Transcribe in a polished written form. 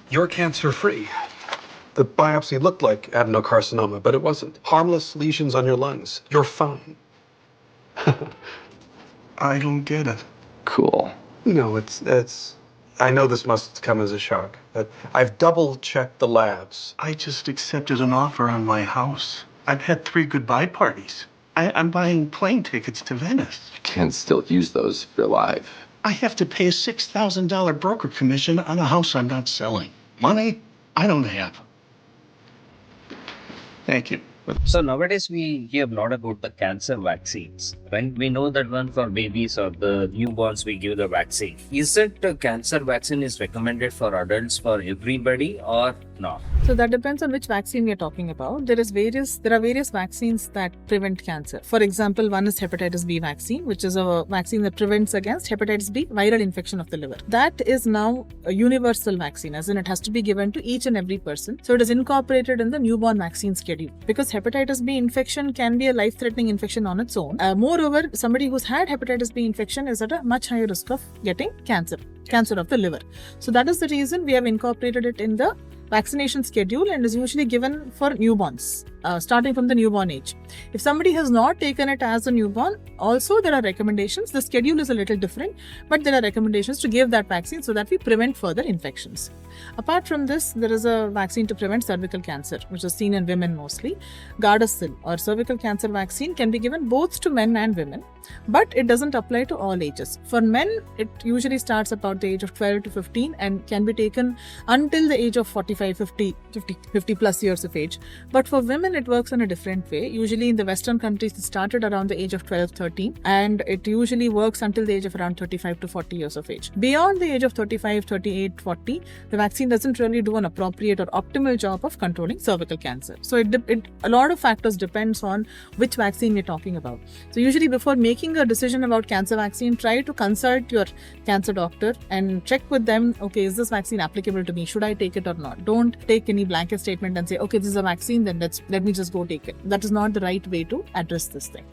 You're cancer-free. The biopsy looked like adenocarcinoma, but it wasn't. Harmless lesions on your lungs. You're fine. I don't get it. Cool. No, it's. I know this must come as a shock, but I've double-checked the labs. I just accepted an offer on my house. I've had 3 goodbye parties. I'm buying plane tickets to Venice. You can still use those if you're alive. I have to pay a $6,000 broker commission on a house I'm not selling. Money I don't have. Thank you. So nowadays we hear a lot about the cancer vaccines. When we know that one for babies or the newborns, we give the vaccine. Is it a cancer vaccine is recommended for adults for everybody or not? So that depends on which vaccine we are talking about. There are various vaccines that prevent cancer. For example, one is hepatitis B vaccine, which is a vaccine that prevents against hepatitis B viral infection of the liver. That is now a universal vaccine, as in it has to be given to each and every person. So it is incorporated in the newborn vaccine schedule because hepatitis B infection can be a life-threatening infection on its own. Moreover, somebody who's had hepatitis B infection is at a much higher risk of getting cancer of the liver. So that is the reason we have incorporated it in the vaccination schedule and is usually given for newborns, starting from the newborn age. If somebody has not taken it as a newborn, also there are recommendations. The schedule is a little different, but there are recommendations to give that vaccine so that we prevent further infections. Apart from this, there is a vaccine to prevent cervical cancer, which is seen in women mostly. Gardasil or cervical cancer vaccine can be given both to men and women, but it doesn't apply to all ages. For men, it usually starts about the age of 12 to 15 and can be taken until the age of 45, 50 plus years of age. But for women, it works in a different way. Usually in the Western countries, it started around the age of 12, 13, and it usually works until the age of around 35 to 40 years of age. Beyond the age of 35, 38, 40, the vaccine doesn't really do an appropriate or optimal job of controlling cervical cancer. So a lot of factors depends on which vaccine we're talking about. So usually before making a decision about cancer vaccine, try to consult your cancer doctor and check with them, okay, is this vaccine applicable to me? Should I take it or not? Don't take any blanket statement and say, okay, this is a vaccine, then let me just go take it. That is not the right way to address this thing.